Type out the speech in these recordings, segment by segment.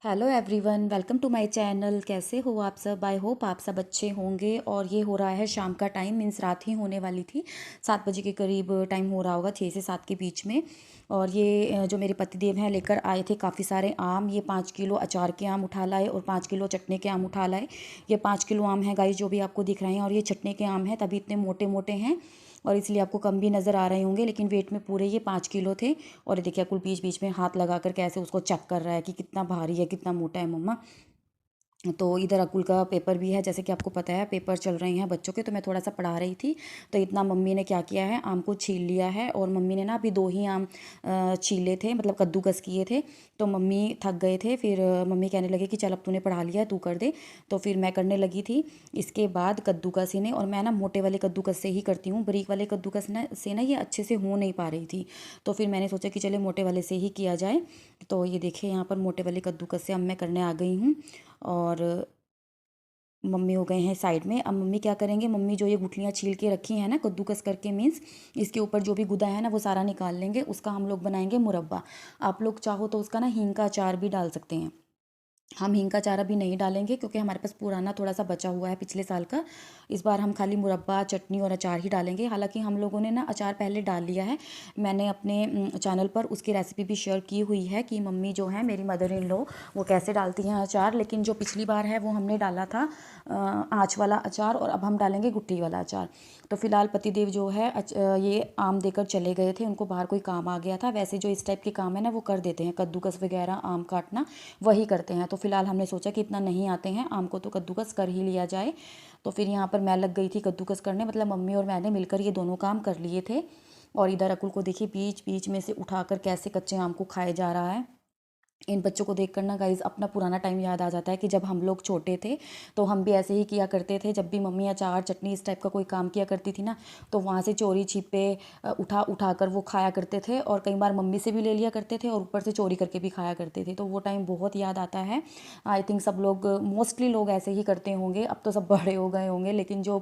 Hello everyone, welcome to my channel. कैसे हो आप सब? आई होप आप सब अच्छे होंगे। और ये हो रहा है शाम का टाइम, मीन्स रात ही होने वाली थी। 7 बजे के करीब टाइम हो रहा होगा, 6 से 7 के बीच में। और ये जो मेरे पतिदेव हैं लेकर आए थे काफ़ी सारे आम। ये 5 किलो अचार के आम उठा लाए और 5 किलो चटनी के आम उठा लाए। ये 5 किलो आम है गाइस, जो भी आपको दिख रहे हैं। और ये चटनी के आम हैं, तभी इतने मोटे मोटे हैं और इसलिए आपको कम भी नज़र आ रहे होंगे, लेकिन वेट में पूरे ये 5 किलो थे। और ये देखिए, अकुल बीच बीच में हाथ लगाकर कैसे उसको चेक कर रहा है कि कितना भारी है, कितना मोटा है मम्मा। तो इधर अकुल का पेपर भी है, जैसे कि आपको पता है पेपर चल रहे हैं बच्चों के, तो मैं थोड़ा सा पढ़ा रही थी। तो इतना मम्मी ने क्या किया है, आम को छील लिया है। और मम्मी ने ना अभी 2 ही आम छीले थे, मतलब कद्दूकस किए थे। तो मम्मी थक गए थे, फिर मम्मी कहने लगे कि चल अब तूने पढ़ा लिया है, तू कर दे। तो फिर मैं करने लगी थी। इसके बाद कद्दूकस इन्हें, और मैं ना मोटे वाले कद्दूकस से ही करती हूँ, बारीक वाले कद्दूकस ना से ना ये अच्छे से हो नहीं पा रही थी। तो फिर मैंने सोचा कि चले मोटे वाले से ही किया जाए। तो ये देखिए, यहाँ पर मोटे वाले कद्दूकस से अब मैं करने आ गई हूँ। और मम्मी हो गए हैं साइड में। अब मम्मी क्या करेंगे, मम्मी जो ये गुठलियाँ छील के रखी हैं ना कद्दूकस करके, मीन्स इसके ऊपर जो भी गुदा है ना वो सारा निकाल लेंगे। उसका हम लोग बनाएंगे मुरब्बा। आप लोग चाहो तो उसका ना हींग का अचार भी डाल सकते हैं। हम हींग का अचार अभी नहीं डालेंगे क्योंकि हमारे पास पुराना थोड़ा सा बचा हुआ है पिछले साल का। इस बार हम खाली मुरब्बा, चटनी और अचार ही डालेंगे। हालांकि हम लोगों ने ना अचार पहले डाल लिया है। मैंने अपने चैनल पर उसकी रेसिपी भी शेयर की हुई है कि मम्मी जो है मेरी मदर इन लॉ, वो कैसे डालती हैं अचार। लेकिन जो पिछली बार है वो हमने डाला था आँच वाला अचार, और अब हम डालेंगे गुठली वाला अचार। तो फिलहाल पतिदेव जो है ये आम देकर चले गए थे, उनको बाहर कोई काम आ गया था। वैसे जो इस टाइप के काम है ना वो कर देते हैं, कद्दूकस वगैरह, आम काटना, वही करते हैं। तो फिलहाल हमने सोचा कि इतना नहीं आते हैं आम को, तो कद्दूकस कर ही लिया जाए। तो फिर यहाँ पर मैं लग गई थी कद्दूकस करने, मतलब मम्मी और मैंने मिलकर ये दोनों काम कर लिए थे। और इधर अकुल को देखिए बीच बीच में से उठाकर कैसे कच्चे आम को खाए जा रहा है। इन बच्चों को देखकर ना गाइज अपना पुराना टाइम याद आ जाता है कि जब हम लोग छोटे थे तो हम भी ऐसे ही किया करते थे। जब भी मम्मी अचार, चटनी इस टाइप का कोई काम किया करती थी ना, तो वहाँ से चोरी छिपे उठा उठा कर वो खाया करते थे। और कई बार मम्मी से भी ले लिया करते थे और ऊपर से चोरी करके भी खाया करते थे। तो वो टाइम बहुत याद आता है। आई थिंक सब लोग, मोस्टली लोग ऐसे ही करते होंगे। अब तो सब बड़े हो गए होंगे, लेकिन जो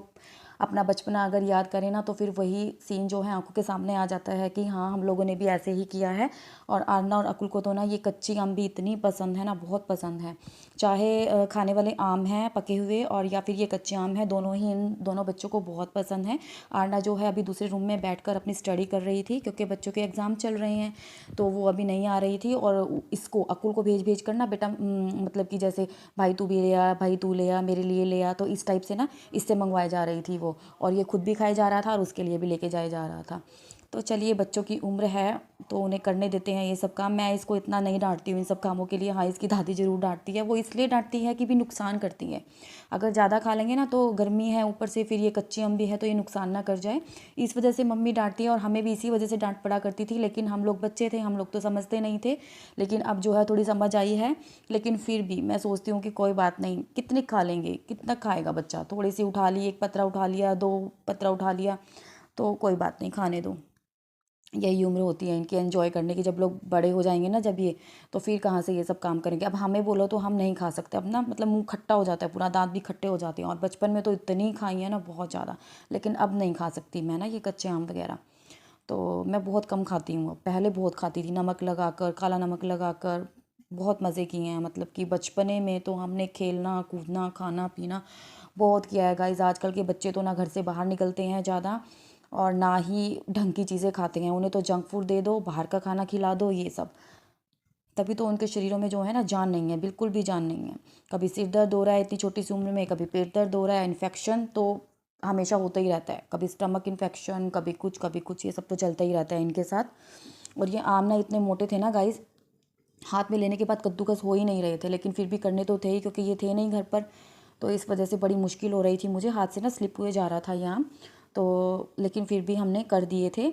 अपना बचपना अगर याद करें ना, तो फिर वही सीन जो है आंखों के सामने आ जाता है कि हाँ, हम लोगों ने भी ऐसे ही किया है। और आरना और अकुल को तो ना ये कच्ची आम भी इतनी पसंद है ना, बहुत पसंद है। चाहे खाने वाले आम हैं पके हुए, और या फिर ये कच्चे आम हैं, दोनों ही इन दोनों बच्चों को बहुत पसंद है। आरना जो है अभी दूसरे रूम में बैठकर अपनी स्टडी कर रही थी क्योंकि बच्चों के एग्ज़ाम चल रहे हैं, तो वो अभी नहीं आ रही थी। और इसको अकुल को भेज भेज कर ना, बेटा मतलब कि जैसे भाई तू भी ले आ, भाई तू ले आ, मेरे लिए ले आ, तो इस टाइप से ना इससे मंगवाए जा रही थी वो। और ये खुद भी खाए जा रहा था और उसके लिए भी लेके जाया जा रहा था। तो चलिए, बच्चों की उम्र है तो उन्हें करने देते हैं ये सब काम। मैं इसको इतना नहीं डांटती हूँ इन सब कामों के लिए। हाँ, इसकी दादी ज़रूर डांटती है, वो इसलिए डांटती है कि भी नुकसान करती है। अगर ज़्यादा खा लेंगे ना, तो गर्मी है ऊपर से, फिर ये कच्ची अम्बी है तो ये नुकसान ना कर जाए, इस वजह से मम्मी डांटती है। और हमें भी इसी वजह से डांट पड़ा करती थी, लेकिन हम लोग बच्चे थे, हम लोग तो समझते नहीं थे। लेकिन अब जो है थोड़ी समझ आई है। लेकिन फिर भी मैं सोचती हूँ कि कोई बात नहीं, कितने खा लेंगे, कितना खाएगा बच्चा। थोड़ी सी उठा ली, एक पतरा उठा लिया, 2 पतरा उठा लिया, तो कोई बात नहीं, खाने दो। यही उम्र होती है इनकी एंजॉय करने की। जब लोग बड़े हो जाएंगे ना, जब ये, तो फिर कहाँ से ये सब काम करेंगे। अब हमें बोलो तो हम नहीं खा सकते अब ना, मतलब मुंह खट्टा हो जाता है पूरा, दांत भी खट्टे हो जाते हैं। और बचपन में तो इतनी खाई है ना, बहुत ज़्यादा। लेकिन अब नहीं खा सकती मैं ना ये कच्चे आम वगैरह। तो मैं बहुत कम खाती हूँ। पहले बहुत खाती थी, नमक लगाकर, काला नमक लगाकर, बहुत मज़े किए हैं। मतलब कि बचपने में तो हमने खेलना कूदना, खाना पीना बहुत किया है गाइज। आजकल के बच्चे तो ना घर से बाहर निकलते हैं ज़्यादा, और ना ही ढंग की चीज़ें खाते हैं। उन्हें तो जंक फूड दे दो, बाहर का खाना खिला दो, ये सब। तभी तो उनके शरीरों में जो है ना जान नहीं है, बिल्कुल भी जान नहीं है। कभी सिर दर्द हो रहा है इतनी छोटी सी उम्र में, कभी पेट दर्द हो रहा है, इन्फेक्शन तो हमेशा होता ही रहता है। कभी स्टमक इन्फेक्शन, कभी कुछ कभी कुछ, ये सब तो चलता ही रहता है इनके साथ। और ये आम ना इतने मोटे थे ना गाइस, हाथ में लेने के बाद कद्दूकस हो ही नहीं रहे थे, लेकिन फिर भी करने तो थे ही क्योंकि ये थे नहीं घर पर। तो इस वजह से बड़ी मुश्किल हो रही थी मुझे, हाथ से ना स्लिप हुए जा रहा था ये आम। तो लेकिन फिर भी हमने कर दिए थे।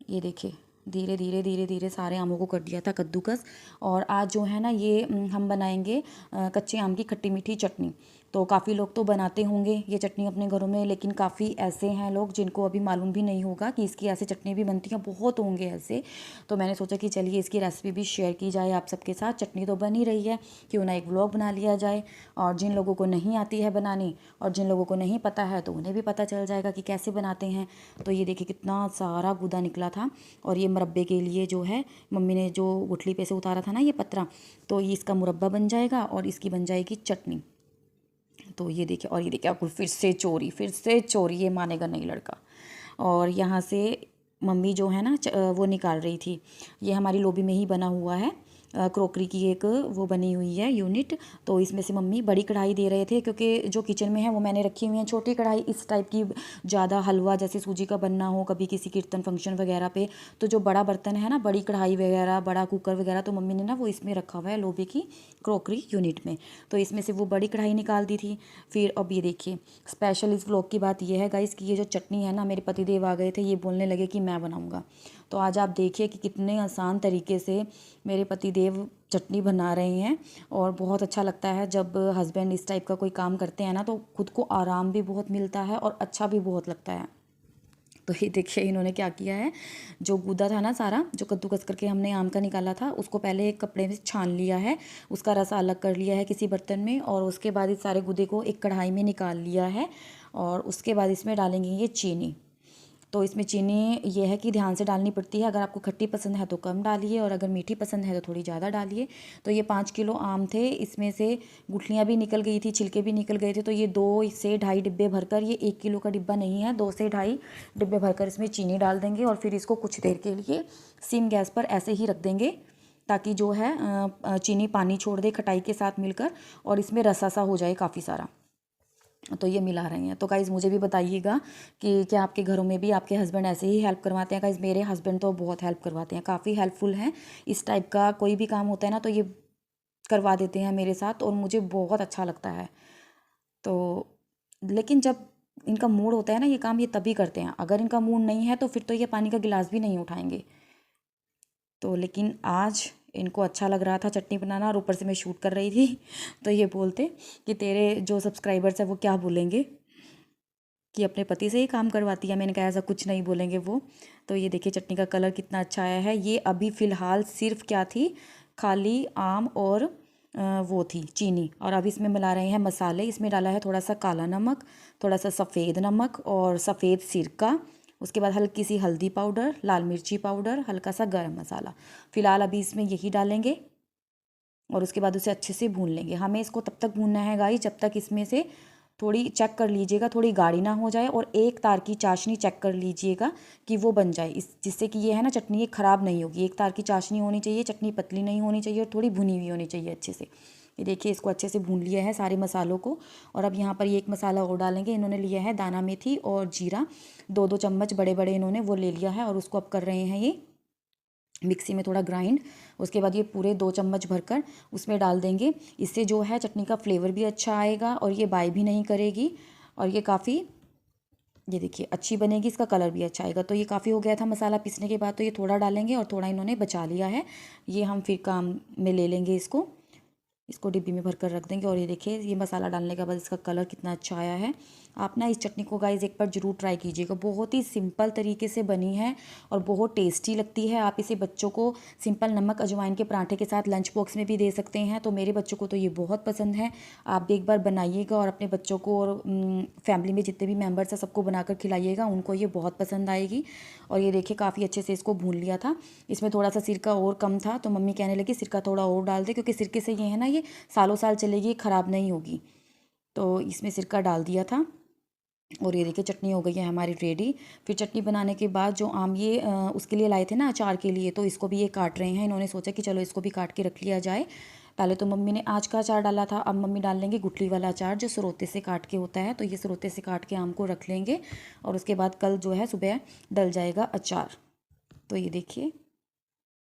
ये देखिए, धीरे धीरे धीरे धीरे सारे आमों को कर दिया था कद्दूकस। और आज जो है ना ये हम बनाएंगे कच्चे आम की खट्टी मीठी चटनी। तो काफ़ी लोग तो बनाते होंगे ये चटनी अपने घरों में, लेकिन काफ़ी ऐसे हैं लोग जिनको अभी मालूम भी नहीं होगा कि इसकी ऐसे चटनी भी बनती है, बहुत होंगे ऐसे। तो मैंने सोचा कि चलिए इसकी रेसिपी भी शेयर की जाए आप सबके साथ। चटनी तो बन ही रही है, क्यों ना एक व्लॉग बना लिया जाए, और जिन लोगों को नहीं आती है बनानी और जिन लोगों को नहीं पता है तो उन्हें भी पता चल जाएगा कि कैसे बनाते हैं। तो ये देखिए कितना सारा गूदा निकला था, और ये मुरब्बे के लिए जो है मम्मी ने जो गुठली पे से उतारा था ना ये पतरा, तो ये इसका मुरब्बा बन जाएगा और इसकी बन जाएगी चटनी। तो ये देखिए, और ये देखिए आपको फिर से चोरी, ये मानेगा नहीं लड़का। और यहाँ से मम्मी जो है ना वो निकाल रही थी। ये हमारी लोबी में ही बना हुआ है, क्रोकरी की एक वो बनी हुई है यूनिट। तो इसमें से मम्मी बड़ी कढ़ाई दे रहे थे, क्योंकि जो किचन में है वो मैंने रखी हुई है छोटी कढ़ाई इस टाइप की, ज़्यादा हलवा जैसे सूजी का बनना हो कभी किसी कीर्तन फंक्शन वगैरह पे, तो जो बड़ा बर्तन है ना, बड़ी कढ़ाई वगैरह, बड़ा कुकर वगैरह, तो मम्मी ने ना वो इसमें रखा हुआ है लोबी की क्रोकरी यूनिट में। तो इसमें से वो बड़ी कढ़ाई निकाल दी थी। फिर अब ये देखिए स्पेशल इस व्लॉग की बात ये है गाइस कि ये जो चटनी है ना, मेरे पतिदेव आ गए थे, ये बोलने लगे कि मैं बनाऊंगा। तो आज आप देखिए कि कितने आसान तरीके से मेरे पतिदेव चटनी बना रहे हैं, और बहुत अच्छा लगता है जब हस्बैंड इस टाइप का कोई काम करते हैं ना, तो खुद को आराम भी बहुत मिलता है और अच्छा भी बहुत लगता है। तो ये देखिए इन्होंने क्या किया है, जो गूदा था ना सारा, जो कद्दूकस करके हमने आम का निकाला था, उसको पहले एक कपड़े में छान लिया है, उसका रस अलग कर लिया है किसी बर्तन में, और उसके बाद इस सारे गूदे को एक कढ़ाई में निकाल लिया है। और उसके बाद इसमें डालेंगे ये चीनी। तो इसमें चीनी ये है कि ध्यान से डालनी पड़ती है, अगर आपको खट्टी पसंद है तो कम डालिए, और अगर मीठी पसंद है तो थोड़ी ज़्यादा डालिए। तो ये 5 किलो आम थे, इसमें से गुठलियाँ भी निकल गई थी, छिलके भी निकल गए थे, तो ये 2 से ढाई डिब्बे भरकर, ये 1 किलो का डिब्बा नहीं है, 2 से ढाई डिब्बे भरकर इसमें चीनी डाल देंगे, और फिर इसको कुछ देर के लिए सिम गैस पर ऐसे ही रख देंगे, ताकि जो है चीनी पानी छोड़ दे खटाई के साथ मिलकर, और इसमें रसा सा हो जाए काफ़ी सारा। तो ये मिला रहे हैं। तो गाइज़ मुझे भी बताइएगा कि क्या आपके घरों में भी आपके हस्बैंड ऐसे ही हेल्प करवाते हैं। गाइज़ मेरे हस्बैंड तो बहुत हेल्प करवाते हैं, काफ़ी हेल्पफुल हैं। इस टाइप का कोई भी काम होता है ना तो ये करवा देते हैं मेरे साथ, और मुझे बहुत अच्छा लगता है। तो लेकिन जब इनका मूड होता है ना ये काम ये तभी करते हैं, अगर इनका मूड नहीं है तो फिर तो ये पानी का गिलास भी नहीं उठाएंगे। तो लेकिन आज इनको अच्छा लग रहा था चटनी बनाना, और ऊपर से मैं शूट कर रही थी तो ये बोलते कि तेरे जो सब्सक्राइबर्स हैं वो क्या बोलेंगे कि अपने पति से ही काम करवाती है। मैंने कहा ऐसा कुछ नहीं बोलेंगे वो। तो ये देखिए चटनी का कलर कितना अच्छा आया है। ये अभी फ़िलहाल सिर्फ क्या थी, खाली आम और वो थी चीनी, और अब इसमें मिला रहे हैं मसाले। इसमें डाला है थोड़ा सा काला नमक, थोड़ा सा सफ़ेद नमक और सफ़ेद सिरका, उसके बाद हल्की सी हल्दी पाउडर, लाल मिर्ची पाउडर, हल्का सा गरम मसाला। फ़िलहाल अभी इसमें यही डालेंगे, और उसके बाद उसे अच्छे से भून लेंगे। हमें इसको तब तक भूनना है गाइस जब तक इसमें से थोड़ी चेक कर लीजिएगा, थोड़ी गाढ़ी ना हो जाए, और एक तार की चाशनी चेक कर लीजिएगा कि वो बन जाए, इस जिससे कि ये है ना चटनी ये ख़राब नहीं होगी। एक तार की चाशनी होनी चाहिए, चटनी पतली नहीं होनी चाहिए, और थोड़ी भुनी हुई होनी चाहिए अच्छे से। ये देखिए इसको अच्छे से भून लिया है सारे मसालों को। और अब यहाँ पर ये एक मसाला और डालेंगे। इन्होंने लिया है दाना मेथी और जीरा, 2-2 चम्मच बड़े बड़े इन्होंने वो ले लिया है, और उसको अब कर रहे हैं ये मिक्सी में थोड़ा ग्राइंड। उसके बाद ये पूरे 2 चम्मच भरकर उसमें डाल देंगे। इससे जो है चटनी का फ्लेवर भी अच्छा आएगा, और ये बाई भी नहीं करेगी, और ये काफ़ी, ये देखिए अच्छी बनेगी, इसका कलर भी अच्छा आएगा। तो ये काफ़ी हो गया था मसाला पीसने के बाद, तो ये थोड़ा डालेंगे, और थोड़ा इन्होंने बचा लिया है, ये हम फिर काम में ले लेंगे इसको डिब्बी में भर कर रख देंगे। और ये देखिए ये मसाला डालने के बाद इसका कलर कितना अच्छा आया है। आप ना इस चटनी को गाइस एक बार ज़रूर ट्राई कीजिएगा, बहुत ही सिंपल तरीके से बनी है और बहुत टेस्टी लगती है। आप इसे बच्चों को सिंपल नमक अजवाइन के पराठे के साथ लंच बॉक्स में भी दे सकते हैं। तो मेरे बच्चों को तो ये बहुत पसंद है। आप भी एक बार बनाइएगा और अपने बच्चों को और फैमिली में जितने भी मेम्बर्स हैं सबको बनाकर खिलाइएगा, उनको ये बहुत पसंद आएगी। और ये देखिए काफ़ी अच्छे से इसको भून लिया था। इसमें थोड़ा सा सिरका और कम था, तो मम्मी कहने लगी सिरका थोड़ा और डाल दे, क्योंकि सिरके से ये है ना ये सालों साल चलेगी, ख़राब नहीं होगी। तो इसमें सिरका डाल दिया था, और ये देखिए चटनी हो गई है हमारी रेडी। फिर चटनी बनाने के बाद जो आम ये उसके लिए लाए थे ना अचार के लिए, तो इसको भी ये काट रहे हैं। इन्होंने सोचा कि चलो इसको भी काट के रख लिया जाए। पहले तो मम्मी ने आज का अचार डाला था, अब मम्मी डाल लेंगे गुठली वाला अचार जो सरोते से काट के होता है। तो ये सरोते से काट के आम को रख लेंगे, और उसके बाद कल जो है सुबह डल जाएगा अचार। तो ये देखिए